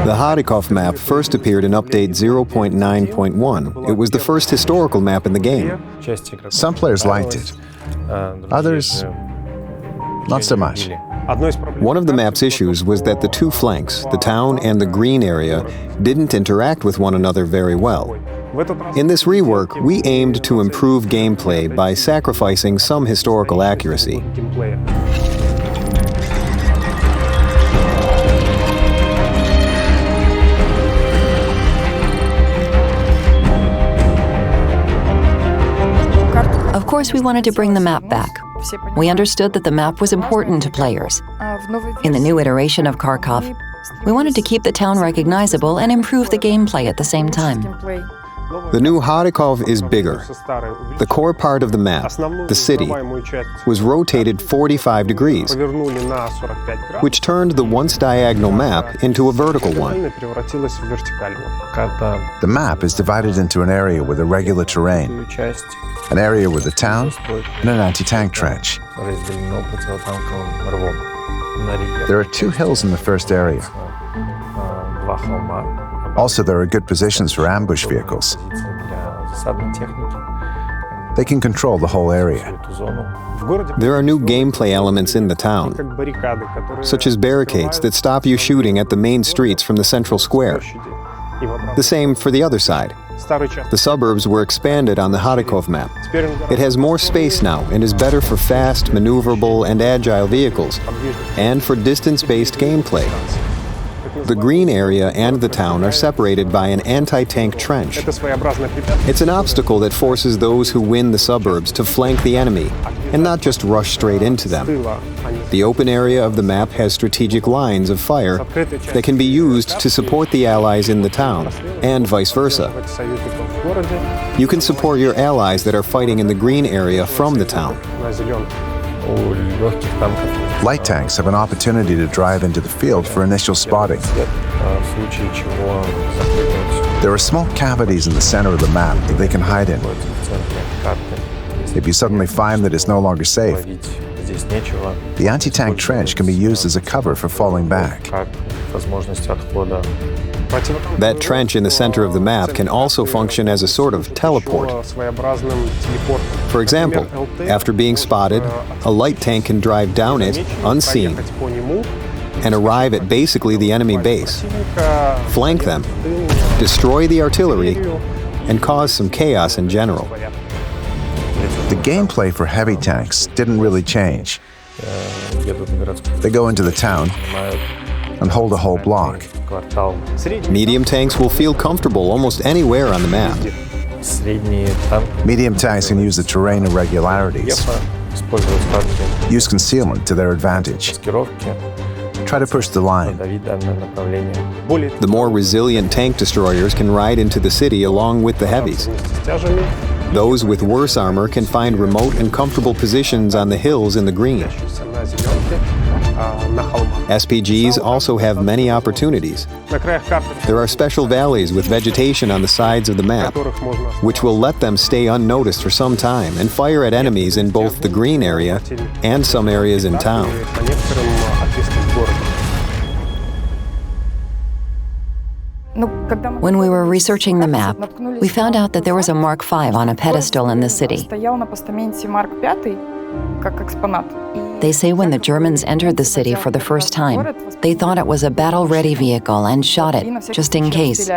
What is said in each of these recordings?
The Kharkov map first appeared in update 0.9.1. It was the first historical map in the game. Some players liked it, others not so much. One of the map's issues was that the two flanks, the town and the green area, didn't interact with one another very well. In this rework, we aimed to improve gameplay by sacrificing some historical accuracy. Of course, we wanted to bring the map back. We understood that the map was important to players. In the new iteration of Kharkov, we wanted to keep the town recognizable and improve the gameplay at the same time. The new Kharkov is bigger. The core part of the map, the city, was rotated 45 degrees, which turned the once diagonal map into a vertical one. The map is divided into an area with irregular terrain, an area with a town, and an anti-tank trench. There are two hills in the first area. Also, there are good positions for ambush vehicles. They can control the whole area. There are new gameplay elements in the town, such as barricades that stop you shooting at the main streets from the central square. The same for the other side. The suburbs were expanded on the Kharkov map. It has more space now and is better for fast, maneuverable, and agile vehicles, and for distance-based gameplay. The green area and the town are separated by an anti-tank trench. It's an obstacle that forces those who win the suburbs to flank the enemy and not just rush straight into them. The open area of the map has strategic lines of fire that can be used to support the allies in the town, and vice versa. You can support your allies that are fighting in the green area from the town. Light tanks have an opportunity to drive into the field for initial spotting. There are small cavities in the center of the map that they can hide in. If you suddenly find that it's no longer safe, the anti-tank trench can be used as a cover for falling back. That trench in the center of the map can also function as a sort of teleport. For example, after being spotted, a light tank can drive down it, unseen, and arrive at basically the enemy base, flank them, destroy the artillery, and cause some chaos in general. The gameplay for heavy tanks didn't really change. They go into the town and hold a whole block. Medium tanks will feel comfortable almost anywhere on the map. Medium tanks can use the terrain irregularities, use concealment to their advantage. Try to push the line. The more resilient tank destroyers can ride into the city along with the heavies. Those with worse armor can find remote and comfortable positions on the hills in the green. SPGs also have many opportunities. There are special valleys with vegetation on the sides of the map, which will let them stay unnoticed for some time and fire at enemies in both the green area and some areas in town. When we were researching the map, we found out that there was a Mark V on a pedestal in the city. They say when the Germans entered the city for the first time, they thought it was a battle-ready vehicle and shot it, just in case.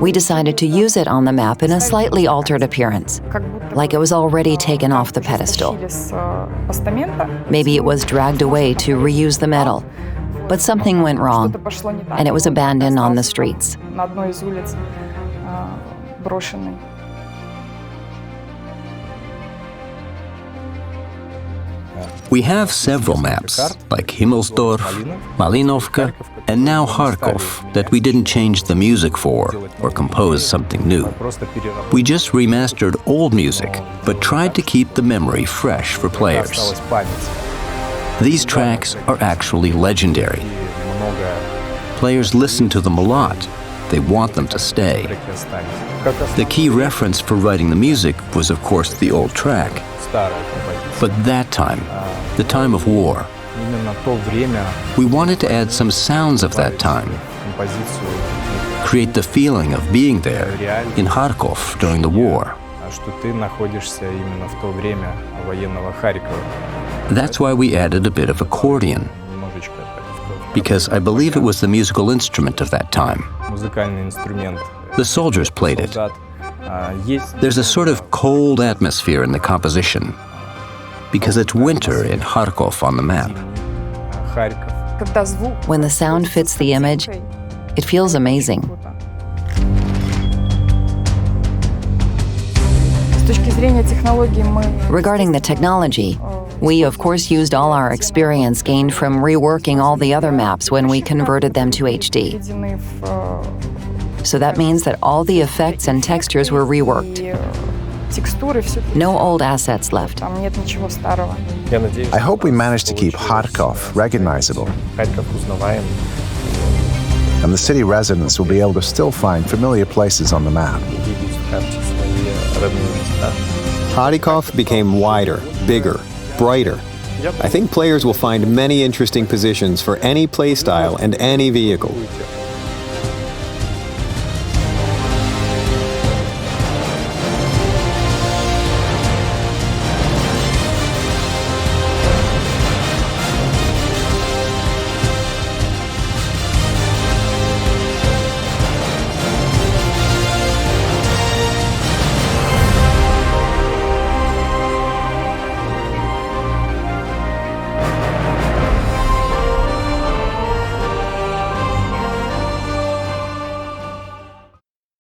We decided to use it on the map in a slightly altered appearance, like it was already taken off the pedestal. Maybe it was dragged away to reuse the metal, but something went wrong, and it was abandoned on the streets. We have several maps, like Himmelsdorf, Malinovka, and now Kharkov, that we didn't change the music for or compose something new. We just remastered old music, but tried to keep the memory fresh for players. These tracks are actually legendary. Players listen to them a lot. They want them to stay. The key reference for writing the music was, of course, the old track. But that time, the time of war, We wanted to add some sounds of that time, create the feeling of being there in Kharkov during the war. That's why we added a bit of accordion, because I believe it was the musical instrument of that time. The soldiers played it. There's a sort of cold atmosphere in the composition, because it's winter in Kharkov on the map. When the sound fits the image, it feels amazing. Regarding the technology, we of course used all our experience gained from reworking all the other maps when we converted them to HD. So that means that all the effects and textures were reworked. No old assets left. I hope we managed to keep Kharkov recognizable, and the city residents will be able to still find familiar places on the map. Kharkov became wider, bigger, brighter. I think players will find many interesting positions for any playstyle and any vehicle.